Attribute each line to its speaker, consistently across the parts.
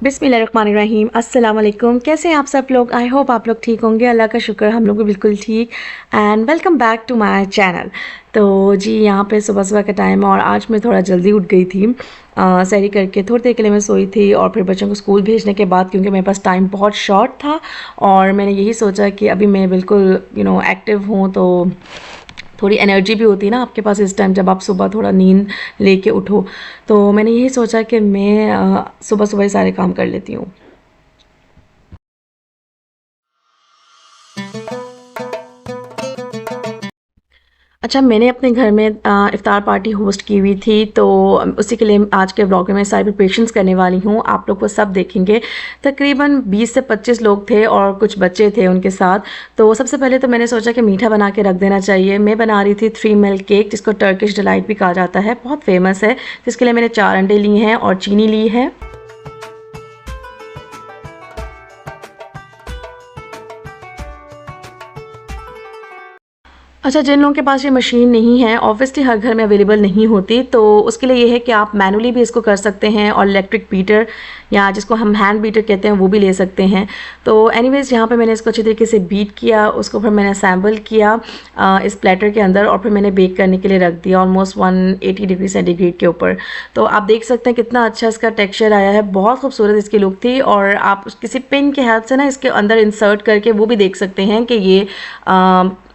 Speaker 1: बिस्मिल्लाहिर्रहमानिर्रहीम। अस्सलाम वालेकुम। कैसे हैं आप सब लोग? आई होप आप लोग ठीक होंगे। अल्लाह का शुक्र, हम लोग भी बिल्कुल ठीक। And welcome back to my channel. तो जी यहाँ पे सुबह सुबह का टाइम है और आज मैं थोड़ा जल्दी उठ गई थी। सैरी करके थोड़ी देर के लिए मैं सोई थी और फिर बच्चों को स्कूल भेजने के बाद, क्योंकि मेरे पास टाइम बहुत शॉर्ट था और मैंने यही सोचा कि अभी मैं बिल्कुल एक्टिव हूँ, तो थोड़ी एनर्जी भी होती है ना आपके पास इस टाइम जब आप सुबह थोड़ा नींद लेके उठो। तो मैंने यही सोचा कि मैं सुबह सुबह ही सारे काम कर लेती हूँ। अच्छा, मैंने अपने घर में इफ़्तार पार्टी होस्ट की हुई थी, तो उसी के लिए आज के व्लॉग में मैं सारी प्रिपरेशंस करने वाली हूँ। आप लोग वो सब देखेंगे। तकरीबन 20 से 25 लोग थे और कुछ बच्चे थे उनके साथ। तो सबसे पहले तो मैंने सोचा कि मीठा बना के रख देना चाहिए। मैं बना रही थी 3 मिल्क केक, जिसको टर्किश डिलाइट भी कहा जाता है, बहुत फेमस है। जिसके लिए मैंने 4 अंडे लिए हैं और चीनी ली है। अच्छा, जिन लोगों के पास ये मशीन नहीं है, ऑब्वियसली हर घर में अवेलेबल नहीं होती, तो उसके लिए ये है कि आप मैनुअली भी इसको कर सकते हैं और इलेक्ट्रिक बीटर या जिसको हम हैंड बीटर कहते हैं वो भी ले सकते हैं। तो एनीवेज़ यहाँ पे मैंने इसको अच्छी तरीके से बीट किया, उसको फिर मैंने असेंबल किया इस प्लेटर के अंदर और फिर मैंने बेक करने के लिए रख दिया ऑलमोस्ट 180 डिग्री सेंटीग्रेड के ऊपर। तो आप देख सकते हैं कितना अच्छा इसका टेक्सचर आया है, बहुत खूबसूरत इसकी लुक थी। और आप किसी पिन की हेल्प से ना इसके अंदर इंसर्ट करके वो भी देख सकते हैं कि ये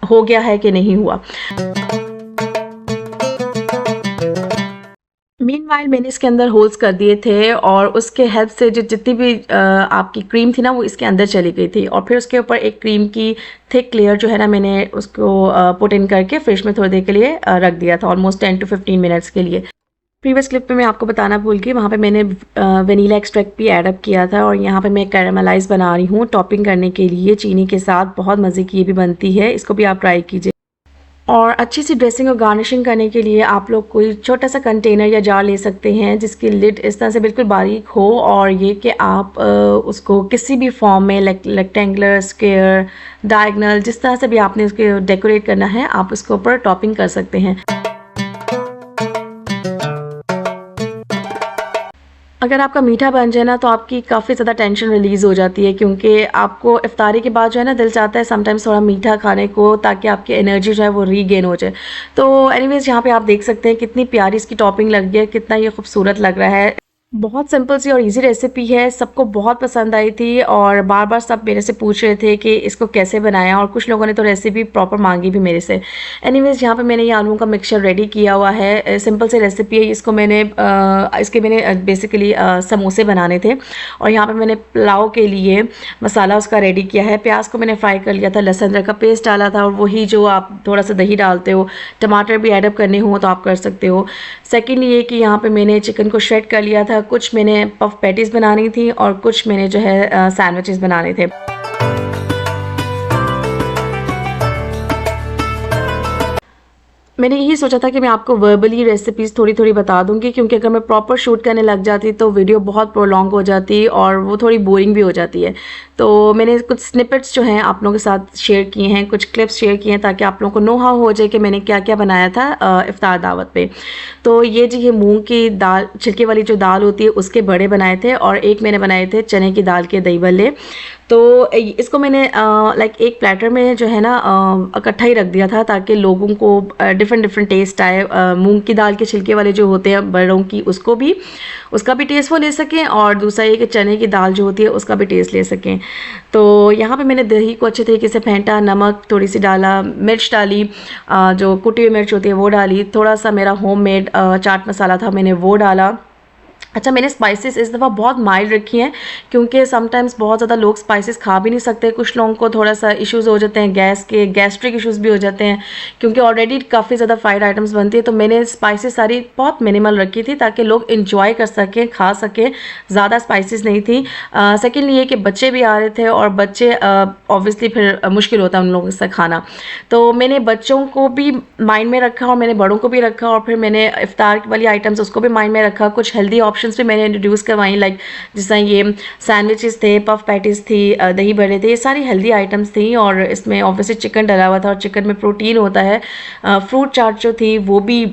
Speaker 1: हो गया है कि नहीं हुआ। मीनवाइल मैंने इसके अंदर होल्स कर दिए थे और उसके हेल्प से जो जितनी भी आपकी क्रीम थी ना वो इसके अंदर चली गई थी। और फिर उसके ऊपर एक क्रीम की थिक लेयर जो है ना, मैंने उसको पुट इन करके फ्रिज में थोड़ी देर के लिए रख दिया था, ऑलमोस्ट 10 to 15 मिनट्स के लिए। प्रीवियस क्लिप पे मैं आपको बताना भूल गई, वहाँ पे मैंने वनीला एक्सट्रैक्ट भी ऐड अप किया था और यहाँ पे मैं कैरामलाइज बना रही हूँ टॉपिंग करने के लिए चीनी के साथ। बहुत मज़े की ये भी बनती है, इसको भी आप ट्राई कीजिए। और अच्छी सी ड्रेसिंग और गार्निशिंग करने के लिए आप लोग कोई छोटा सा कंटेनर या जार ले सकते हैं जिसकी लिड इस तरह से बिल्कुल बारीक हो, और ये कि आप उसको किसी भी फॉर्म में रेक्टेंगुलर, स्क्वायर, डायगोनल, जिस तरह से भी आपने उसको डेकोरेट करना है आप उसके ऊपर टॉपिंग कर सकते हैं। अगर आपका मीठा बन जाए ना तो आपकी काफ़ी ज़्यादा टेंशन रिलीज़ हो जाती है, क्योंकि आपको इफ्तारी के बाद जो है ना दिल चाहता है समटाइम्स थोड़ा मीठा खाने को, ताकि आपकी एनर्जी जो है वो रीगेन हो जाए। तो एनीवेज़ यहाँ पे आप देख सकते हैं कितनी प्यारी इसकी टॉपिंग लग गई है, कितना ये खूबसूरत लग रहा है। बहुत सिंपल सी और इजी रेसिपी है, सबको बहुत पसंद आई थी और बार बार सब मेरे से पूछ रहे थे कि इसको कैसे बनाया, और कुछ लोगों ने तो रेसिपी प्रॉपर मांगी भी मेरे से। एनीवेज़ यहाँ पे मैंने ये आलू का मिक्सचर रेडी किया हुआ है, सिंपल सी रेसिपी है। इसको मैंने बेसिकली समोसे बनाने थे और यहाँ पे मैंने पुलाव के लिए मसाला उसका रेडी किया है। प्याज को मैंने फ्राई कर लिया था, लहसुन अदरक का पेस्ट डाला था और वही जो आप थोड़ा सा दही डालते हो, टमाटर भी ऐड अप करने हो तो आप कर सकते हो। सेकेंडली ये कि यहाँ पे मैंने चिकन को श्रेड कर लिया था, कुछ मैंने पफ पैटीज़ बनानी थी और कुछ मैंने जो है सैंडविचेस बनाने थे। मैंने यही सोचा था कि मैं आपको वर्बली रेसिपीज़ थोड़ी थोड़ी बता दूंगी, क्योंकि अगर मैं प्रॉपर शूट करने लग जाती तो वीडियो बहुत प्रोलॉन्ग हो जाती और वो थोड़ी बोरिंग भी हो जाती है। तो मैंने कुछ स्निपेट्स जो हैं आप लोगों के साथ शेयर किए हैं, कुछ क्लिप्स शेयर किए हैं, ताकि आप लोगों को नो हाउ हो जाए कि मैंने क्या क्या बनाया था इफ्तार दावत पे। तो ये जी, ये मूंग की दाल, छिलके वाली जो दाल होती है उसके बड़े बनाए थे, और एक मैंने बनाए थे चने की दाल के दही भल्ले। तो इसको मैंने एक प्लेटर में जो है ना इकट्ठा ही रख दिया था, ताकि लोगों को डिफरेंट डिफरेंट टेस्ट आए। मूंग की दाल के छिलके वाले जो होते हैं बड़ों की, उसका भी टेस्ट वो ले सकें, और दूसरा ये कि चने की दाल जो होती है उसका भी टेस्ट ले सकें। तो यहाँ पे मैंने दही को अच्छे तरीके से फेंटा, नमक थोड़ी सी डाला, मिर्च डाली, जो कुटी हुई मिर्च होती है वो डाली, थोड़ा सा मेरा होममेड चाट मसाला था मैंने वो डाला। अच्छा, मैंने स्पाइसेस इस दफ़ा बहुत माइल्ड रखी हैं, क्योंकि समटाइम्स बहुत ज़्यादा लोग स्पाइसेस खा भी नहीं सकते। कुछ लोगों को थोड़ा सा इश्यूज़ हो जाते हैं, गैस्ट्रिक इश्यूज़ भी हो जाते हैं, क्योंकि ऑलरेडी काफ़ी ज़्यादा फ्राइड आइटम्स बनती है। तो मैंने स्पाइसेस सारी बहुत मिनिमल रखी थी ताकि लोग इंजॉय कर सकें, खा सकें, ज़्यादा स्पाइसेस नहीं थी। सेकेंडली ये कि बच्चे भी आ रहे थे और बच्चे ऑब्वियसली फिर मुश्किल होता है उन लोगों से खाना। तो मैंने बच्चों को भी माइंड में रखा और मैंने बड़ों को भी रखा, और फिर मैंने इफ्तार वाली आइटम्स उसको भी माइंड में रखा। कुछ हेल्दी ऑप्शंस भी मैंने इंट्रोड्यूस करवाई, जिस तरह ये सैंडविचेस थे, पफ पैटीज़ थी, दही बड़े थे, ये सारी हेल्दी आइटम्स थी। और इसमें ऑब्वियसली चिकन डला हुआ था और चिकन में प्रोटीन होता है। फ्रूट चाट जो थी वो भी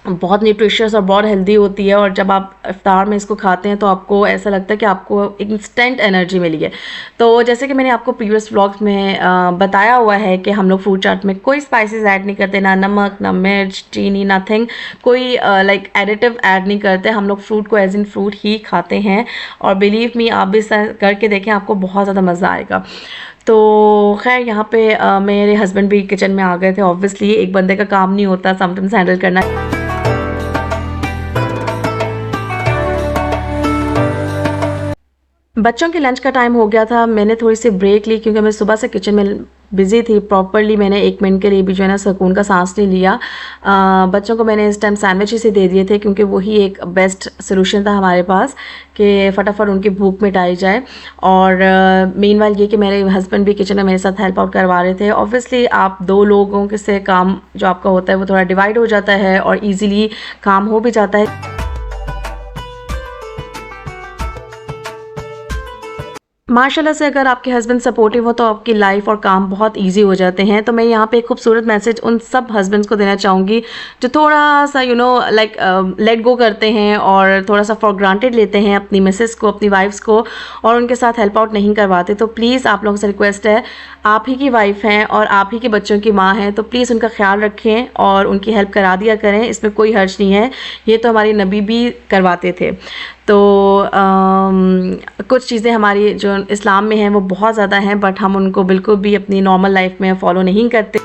Speaker 1: बहुत न्यूट्रिशियस और बहुत हेल्दी होती है, और जब आप इफ्तार में इसको खाते हैं तो आपको ऐसा लगता है कि आपको इंस्टेंट एनर्जी मिली है। तो जैसे कि मैंने आपको प्रीवियस व्लॉग्स में बताया हुआ है कि हम लोग फ्रूट चाट में कोई स्पाइसेस ऐड नहीं करते, ना नमक, ना मिर्च, चीनी, नथिंग, कोई लाइक एडिटिव ऐड नहीं करते। हम लोग फ्रूट को एज इन फ्रूट ही खाते हैं, और बिलीव मी आप भी करके देखें, आपको बहुत ज़्यादा मज़ा आएगा। तो खैर यहाँ पे मेरे हस्बैंड भी किचन में आ गए थे। ऑब्वियसली एक बंदे का काम नहीं होता समटाइम्स हैंडल करना। बच्चों के लंच का टाइम हो गया था, मैंने थोड़ी सी ब्रेक ली क्योंकि मैं सुबह से किचन में बिज़ी थी। प्रॉपरली मैंने 1 मिनट के लिए भी जो है ना सुकून का सांस नहीं लिया। बच्चों को मैंने इस टाइम सैंडविचेस ही दे दिए थे क्योंकि वही एक बेस्ट सोल्यूशन था हमारे पास कि फटाफट उनकी भूख मिटाई जाए। और मीनवाइल ये कि मेरे हस्बैंड भी किचन में मेरे साथ हेल्प आउट करवा रहे थे। ऑब्वियसली आप 2 लोगों के से काम जो आपका होता है वो थोड़ा डिवाइड हो जाता है और ईजिली काम हो भी जाता है। माशाल्लाह से अगर आपके हस्बैंड सपोर्टिव हो तो आपकी लाइफ और काम बहुत इजी हो जाते हैं। तो मैं यहाँ पे एक खूबसूरत मैसेज उन सब हस्बैंड्स को देना चाहूँगी जो थोड़ा सा लाइक लेट गो करते हैं और थोड़ा सा फॉर ग्रांटेड लेते हैं अपनी मिसेस को, अपनी वाइफ्स को, और उनके साथ हेल्प आउट नहीं करवाते। तो प्लीज़ आप लोगों से रिक्वेस्ट है, आप ही की वाइफ हैं और आप ही के बच्चों की माँ हैं, तो प्लीज़ उनका ख्याल रखें और उनकी हेल्प करा दिया करें। इसमें कोई हर्ज नहीं है, ये तो हमारे नबी भी करवाते थे। तो कुछ चीज़ें हमारी जो इस्लाम में हैं वो बहुत ज़्यादा हैं, बट हम उनको बिल्कुल भी अपनी नॉर्मल लाइफ में फॉलो नहीं करते।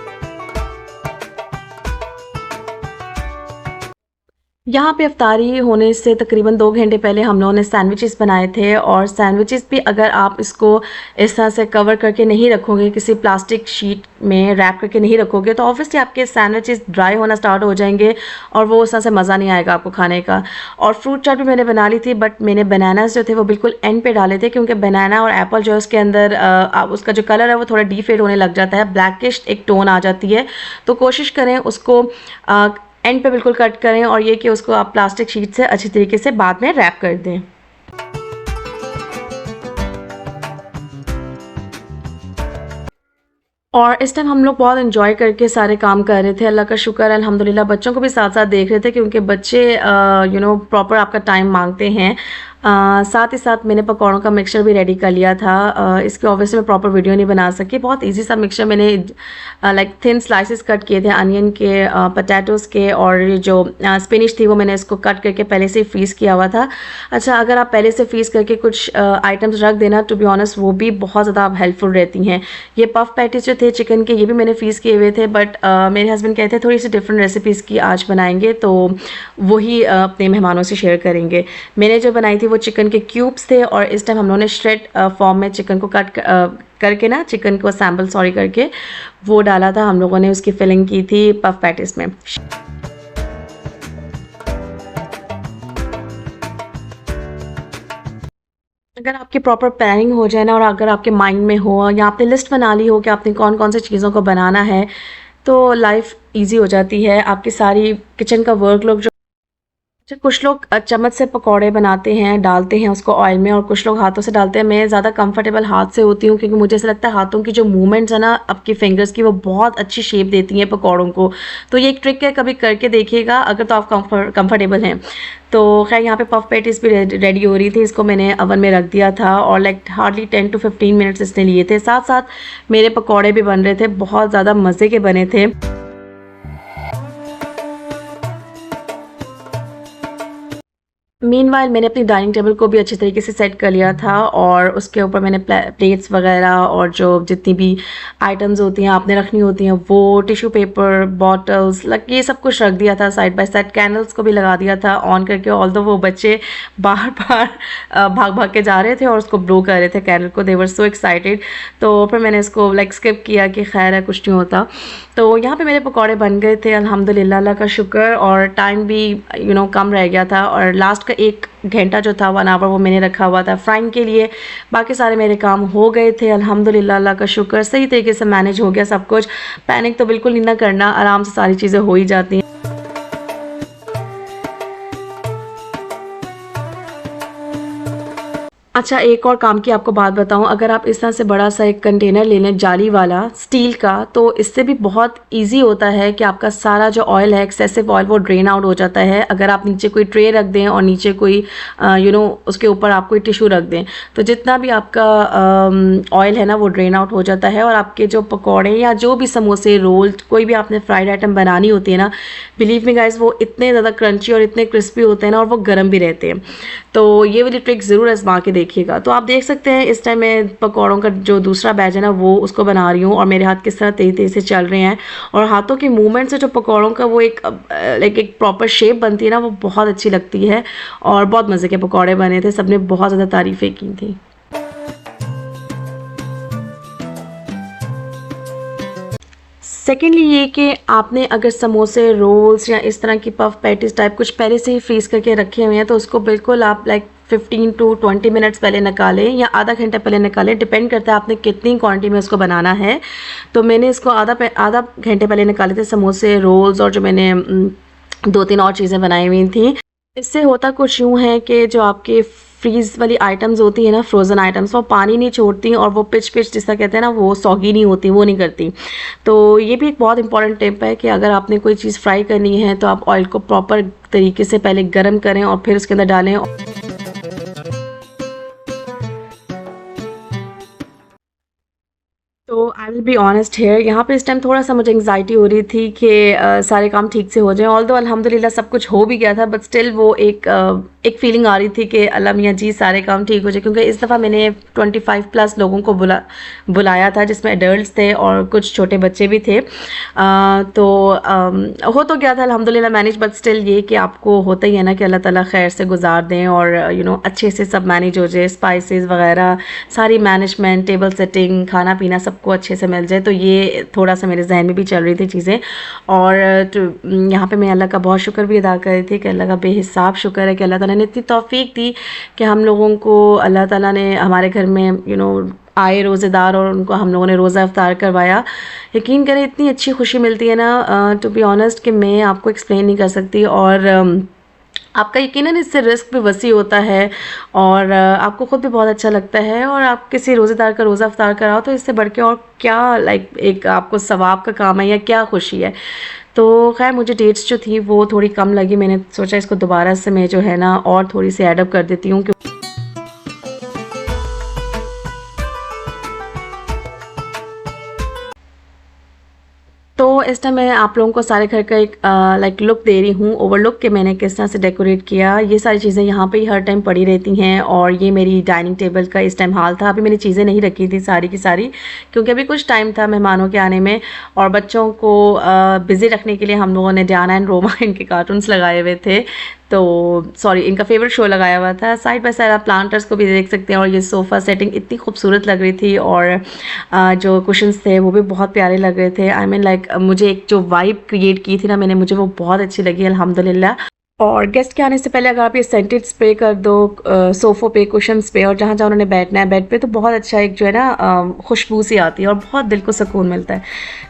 Speaker 1: यहाँ पे इफ्तारी होने से तकरीबन 2 घंटे पहले हम लोगों ने सैंडविचेस बनाए थे, और सैंडविचेस भी अगर आप इसको इस तरह से कवर करके नहीं रखोगे, किसी प्लास्टिक शीट में रैप करके नहीं रखोगे, तो ऑब्वियसली आपके सैंडविचेस ड्राई होना स्टार्ट हो जाएंगे और वो उस तरह से मज़ा नहीं आएगा आपको खाने का। और फ्रूट चाट भी मैंने बना ली थी, बट मैंने बनानास जो थे वो बिल्कुल एंड पे डाले थे क्योंकि बनाना और एप्पल जो है उसके अंदर उसका जो कलर है वो थोड़ा डीफेड होने लग जाता है, ब्लैकिश एक टोन आ जाती है। तो कोशिश करें उसको एंड पे बिल्कुल कट करें, और ये कि उसको आप प्लास्टिक शीट से अच्छी तरीके से बाद में रैप कर दें। और इस टाइम हम लोग बहुत एंजॉय करके सारे काम कर रहे थे। अल्लाह का शुक्र है, अल्हम्दुलिल्लाह। बच्चों को भी साथ साथ देख रहे थे क्योंकि बच्चे प्रॉपर आपका टाइम मांगते हैं। साथ ही साथ मैंने पकौड़ों का मिक्सचर भी रेडी कर लिया था। इसकी ऑब्वियसली मैं प्रॉपर वीडियो नहीं बना सकी। बहुत इजी सा मिक्सचर मैंने लाइक थिन स्लाइसेस कट किए थे अनियन के, पोटैटोज़ के, और जो स्पिनिश थी वो मैंने इसको कट करके पहले से ही फ्रीज़ किया हुआ था। अच्छा, अगर आप पहले से फ्रीज़ करके कुछ आइटम्स रख देना, टू बी ऑनेस्ट वो भी बहुत ज़्यादा हेल्पफुल रहती हैं। ये पफ पैटीज जो थे चिकन के, ये भी मैंने फ्रीज़ किए हुए थे, बट मेरे हस्बैंड कहते हैं थोड़ी सी डिफरेंट रेसिपीज़ की आज बनाएंगे, तो वही अपने मेहमानों से शेयर करेंगे। मैंने जो बनाई थी वो चिकन के क्यूब्स थे, और इस टाइम हम लोगों ने श्रेड फॉर्म में चिकन को कट करके ना, चिकन को सैम्पल करके वो डाला था। हम लोगों ने उसकी फिलिंग की थी पफ पैटीज में। अगर आपकी प्रॉपर प्लानिंग हो जाए ना, और अगर आपके माइंड में हो या आपने लिस्ट बना ली हो कि आपने कौन कौन सी चीज़ों को बनाना है, तो लाइफ ईजी हो जाती है। आपकी सारी किचन का वर्कलोड जो कुछ लोग चम्मच से पकौड़े बनाते हैं, डालते हैं उसको ऑयल में, और कुछ लोग हाथों से डालते हैं। मैं ज़्यादा कंफर्टेबल हाथ से होती हूँ क्योंकि मुझे ऐसा लगता है हाथों की जो मूवमेंट्स है ना आपकी फिंगर्स की, वो बहुत अच्छी शेप देती हैं पकौड़ों को। तो ये एक ट्रिक है, कभी करके देखिएगा अगर तो आप कंफर्टेबल हैं। तो खैर यहाँ पे पफ पैटीज भी रेडी हो रही थी। इसको मैंने अवन में रख दिया था और लाइक हार्डली 10 to 15 मिनट्स इसने लिए थे। साथ साथ मेरे पकौड़े भी बन रहे थे, बहुत ज़्यादा मज़े के बने थे। मीनवाइल मैंने अपनी डाइनिंग टेबल को भी अच्छी तरीके से सेट कर लिया था, और उसके ऊपर मैंने प्लेट्स वगैरह और जो जितनी भी आइटम्स होती हैं आपने रखनी होती हैं वो, टिश्यू पेपर, बॉटल्स, ये सब कुछ रख दिया था साइड बाय साइड। कैंडल्स को भी लगा दिया था ऑन करके, ऑल्दो वो बच्चे बार बार भाग भाग के जा रहे थे और उसको ब्लो कर रहे थे कैंडल को, दे वर सो एक्साइटेड। तो फिर मैंने इसको लाइक स्किप किया कि खैर है कुछ नहीं होता। तो यहाँ पे मेरे पकौड़े बन गए थे अल्हम्दुलिल्लाह, अल्लाह का शुक्र। और टाइम भी कम रह गया था, और लास्ट का 1 घंटा जो था 1 आवर वो मैंने रखा हुआ था फ्राइंग के लिए। बाकी सारे मेरे काम हो गए थे अल्हम्दुलिल्लाह, अल्लाह का शुक्र। सही तरीके से मैनेज हो गया सब कुछ। पैनिक तो बिल्कुल नहीं ना करना, आराम से सारी चीज़ें हो ही जाती हैं। अच्छा, एक और काम की आपको बात बताऊँ, अगर आप इस तरह से बड़ा सा एक कंटेनर ले लें जाली वाला स्टील का, तो इससे भी बहुत ईज़ी होता है कि आपका सारा जो ऑयल है, एक्सेसिव ऑयल, वो ड्रेन आउट हो जाता है। अगर आप नीचे कोई ट्रे रख दें और नीचे कोई उसके ऊपर आप कोई टिश्यू रख दें, तो जितना भी आपका ऑयल है ना वो ड्रेन आउट हो जाता है, और आपके जो पकौड़े या जो भी समोसे, रोल, कोई भी आपने फ्राइड आइटम बनानी होती है ना, बिलीव मी गाइस, वो इतने ज़्यादा क्रंची और इतने क्रिस्पी होते हैं ना, और वो गर्म भी रहते हैं। तो ये वाली ट्रिक ज़रूर आजमा के देखिएगा। तो आप देख सकते हैं इस टाइम मैं पकौड़ों का जो दूसरा बैच है ना वो उसको बना रही हूँ, और मेरे हाथ किस तरह तेज़ी तेज़ी से चल रहे हैं, और हाथों की मूवमेंट से जो पकौड़ों का वो एक लाइक एक प्रॉपर शेप बनती है ना, वो बहुत अच्छी लगती है। और बहुत मज़े के पकौड़े बने थे, सबने बहुत ज़्यादा तारीफ़ें की थी। सेकेंडली ये कि आपने अगर समोसे, रोल्स या इस तरह की पफ पैटीज टाइप कुछ पहले से ही फ्रीज़ करके रखे हुए हैं, तो उसको बिल्कुल आप लाइक 15 टू 20 मिनट्स पहले निकालें या आधा घंटा पहले निकालें, डिपेंड करता है आपने कितनी क्वांटिटी में उसको बनाना है। तो मैंने इसको आधा घंटे पहले निकाले थे समोसे, रोल्स, और जो मैंने 2-3 और चीज़ें बनाई हुई थी। इससे होता कुछ यूँ है कि जो आपके फ्रीज़ वाली आइटम्स होती है ना, फ्रोज़न आइटम्स, वो पानी नहीं छोड़ती, और वो पिच पिच जिसका कहते हैं ना, वो सॉगी नहीं होती, वो नहीं करती। तो ये भी एक बहुत इंपॉर्टेंट टिप है कि अगर आपने कोई चीज़ फ्राई करनी है तो आप ऑयल को प्रॉपर तरीके से पहले गर्म करें और फिर उसके अंदर डालें। तो I will be honest here, यहाँ पे इस टाइम थोड़ा सा मुझे एंग्जाइटी हो रही थी कि सारे काम ठीक से हो जाएं। ऑल्दो अल्हम्दुलिल्लाह सब कुछ हो भी गया था, बट स्टिल वो एक फीलिंग आ रही थी कि अल्लाह मियाँ जी सारे काम ठीक हो जाए, क्योंकि इस दफ़ा मैंने 25 प्लस लोगों को बुलाया था, जिसमें एडल्ट्स थे और कुछ छोटे बच्चे भी थे। तो हो तो गया था अल्हम्दुलिल्लाह मैनेज, बट स्टिल ये कि आपको होता ही है ना कि अल्लाह ताला खैर से गुजार दें, और अच्छे से सब मैनेज हो जाए, स्पाइसेस वगैरह सारी मैनेजमेंट, टेबल सेटिंग, खाना पीना सबको अच्छे से मिल जाए। तो ये थोड़ा सा मेरे जहन में भी चल रही थी चीज़ें, और यहाँ पे मैं अल्लाह का बहुत शुक्र भी अदा कर रही थी कि अल्लाह का बेहिसाब शुक्र है कि अल्लाह ताला ने इतनी तौफीक दी कि हम लोगों को अल्लाह ताला ने हमारे घर में आए रोज़ेदार, और उनको हम लोगों ने रोज़ा इफ्तार करवाया। यकीन करें इतनी अच्छी खुशी मिलती है ना, टू बी ऑनेस्ट, कि मैं आपको एक्सप्लेन नहीं कर सकती। और आपका यकीनन इससे रिस्क भी वसी होता है, और आपको ख़ुद भी बहुत अच्छा लगता है, और आप किसी रोज़ेदार का रोज़ा इफ्तार कराओ तो इससे बढ़ के और क्या लाइक एक आपको सवाब का काम है या क्या खुशी है। तो खैर मुझे डेट्स जो थी वो थोड़ी कम लगी, मैंने सोचा इसको दोबारा से मैं जो है ना और थोड़ी सी एडअप कर देती हूँ। तो इस टाइम मैं आप लोगों को सारे घर का एक लाइक लुक दे रही हूँ, ओवरलुक कि मैंने किस तरह से डेकोरेट किया। ये सारी चीज़ें यहाँ पे ही हर टाइम पड़ी रहती हैं, और ये मेरी डाइनिंग टेबल का इस टाइम हाल था। अभी मैंने चीज़ें नहीं रखी थी सारी की सारी, क्योंकि अभी कुछ टाइम था मेहमानों के आने में, और बच्चों को बिज़ी रखने के लिए हम लोगों ने डायना एंड रोमा इनके कार्टून्स लगाए हुए थे, तो सॉरी इनका फेवरेट शो लगाया हुआ था। साइड बाय साइड आप प्लांटर्स को भी देख सकते हैं, और ये सोफ़ा सेटिंग इतनी खूबसूरत लग रही थी, और जो कुशन्स थे वो भी बहुत प्यारे लग रहे थे। आई मीन लाइक मुझे एक जो वाइब क्रिएट की थी ना मैंने, मुझे वो बहुत अच्छी लगी अल्हम्दुलिल्लाह। और गेस्ट के आने से पहले अगर आप ये सेंटेड स्प्रे कर दो सोफ़ों पे, कुशन्स पे, और जहाँ जहाँ उन्होंने बैठना है बेड पे, तो बहुत अच्छा एक जो है ना खुशबू सी आती है और बहुत दिल को सुकून मिलता है।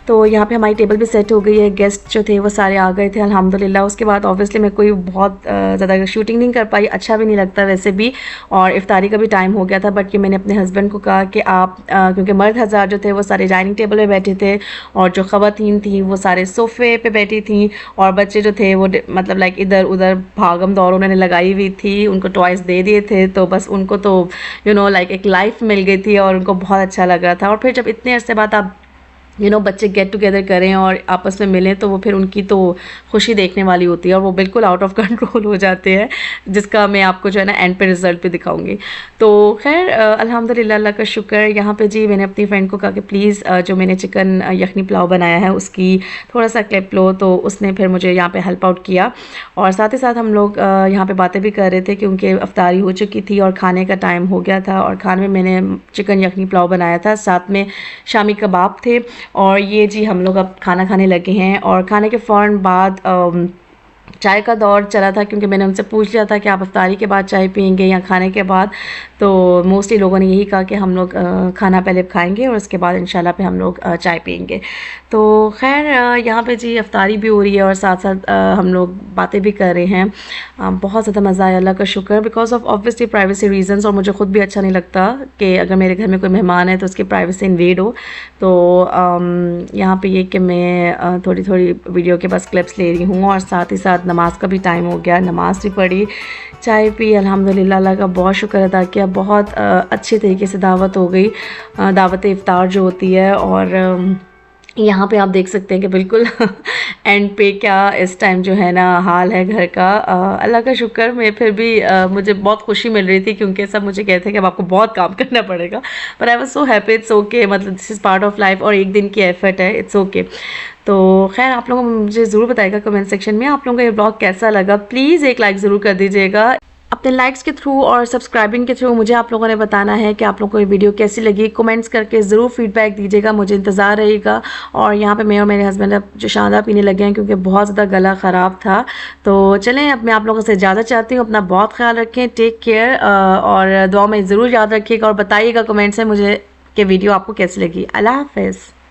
Speaker 1: तो यहाँ पे हमारी टेबल भी सेट हो गई है, गेस्ट जो थे वो सारे आ गए थे अल्हम्दुलिल्लाह। उसके बाद ऑब्वियसली मैं कोई बहुत ज़्यादा शूटिंग नहीं कर पाई, अच्छा भी नहीं लगता वैसे भी, और इफ्तारी का भी टाइम हो गया था। बट ये मैंने अपने हस्बैंड को कहा कि आप क्योंकि मर्द हज़ार जो थे वो सारे डाइनिंग टेबल में बैठे थे, और जो ख़वातीन थी वो सारे सोफ़े पे बैठी थी, और बच्चे जो थे वो मतलब लाइक इधर उधर भागम दौड़ उन्होंने लगाई हुई थी, उनको टॉयस दे दिए थे, तो बस उनको तो लाइक एक लाइफ मिल गई थी, और उनको बहुत अच्छा लग रहा था। और फिर जब इतने अरसे बाद आप बच्चे गेट टुगेदर करें और आपस में मिलें, तो वो फिर उनकी तो खुशी देखने वाली होती है, और वो बिल्कुल आउट ऑफ कंट्रोल हो जाते हैं, जिसका मैं आपको जो है ना एंड पे रिज़ल्ट भी दिखाऊंगी। तो खैर अल्हम्दुलिल्लाह, अल्लाह का शुक्र। यहाँ पे जी मैंने अपनी फ्रेंड को कहा कि प्लीज़ जो मैंने चिकन यखनी पुलाव बनाया है उसकी थोड़ा सा क्लिप लो, तो उसने फिर मुझे यहाँ पर हेल्प आउट किया, और साथ ही साथ हम लोग यहाँ पर बातें भी कर रहे थे, क्योंकि अफ्तारी हो चुकी थी और खाने का टाइम हो गया था। और खाने में मैंने चिकन यखनी पुलाव बनाया था, साथ में शामी कबाब थे, और ये जी हम लोग अब खाना खाने लगे हैं। और खाने के फ़ौरन बाद चाय का दौर चला था, क्योंकि मैंने उनसे पूछ लिया था कि आप इफ्तारी के बाद चाय पियेंगे या खाने के बाद। तो मोस्टली लोगों ने यही कहा कि हम लोग खाना पहले खाएंगे और उसके बाद इंशाल्लाह पे हम लोग चाय पियेंगे। तो खैर यहाँ पे जी इफ्तारी भी हो रही है और साथ साथ हम लोग बातें भी कर रहे हैं। बहुत ज़्यादा मज़ा आया, अल्लाह का शुक्र, because of obviously privacy reasons, और मुझे ख़ुद भी अच्छा नहीं लगता कि अगर मेरे घर में कोई मेहमान है तो उसकी प्राइवेसी इन्वेड हो। तो यहाँ पे ये कि मैं थोड़ी थोड़ी वीडियो के बस क्लिप्स ले रही हूँ, और साथ ही साथ नमाज का भी टाइम हो गया, नमाज भी पढ़ी, चाय पी, अल्हम्दुलिल्लाह, अल्लाह का बहुत शुक्र अदा किया। बहुत अच्छे तरीके से दावत हो गई, दावत इफ्तार जो होती है। और यहाँ पे आप देख सकते हैं कि बिल्कुल एंड पे क्या इस टाइम जो है ना हाल है घर का। अल्लाह का शुक्र, मैं फिर भी मुझे बहुत खुशी मिल रही थी, क्योंकि सब मुझे कहते हैं कि अब आपको बहुत काम करना पड़ेगा, पर I was so happy, it's okay, मतलब this is part of life, और एक दिन की एफर्ट है, इट्स ओके। तो खैर आप लोगों मुझे ज़रूर बताइएगा कमेंट सेक्शन में आप लोगों को ये ब्लॉग कैसा लगा। प्लीज़ एक लाइक ज़रूर कर दीजिएगा। अपने लाइक्स के थ्रू और सब्सक्राइबिंग के थ्रू मुझे आप लोगों ने बताना है कि आप लोगों को ये वीडियो कैसी लगी। कमेंट्स करके ज़रूर फीडबैक दीजिएगा, मुझे इंतज़ार रहेगा। और यहाँ पे मैं और मेरे हस्बैंड अब जो शानदार पीने लगे हैं, क्योंकि बहुत ज़्यादा गला ख़राब था। तो चलें, अब मैं आप लोगों से इजाज़त चाहती हूँ। अपना बहुत ख्याल रखें, टेक केयर, और दुआ में ज़रूर याद रखिएगा और बताइएगा कमेंट्स में मुझे कि वीडियो आपको कैसी लगी। अल्लाह हाफ़िज़।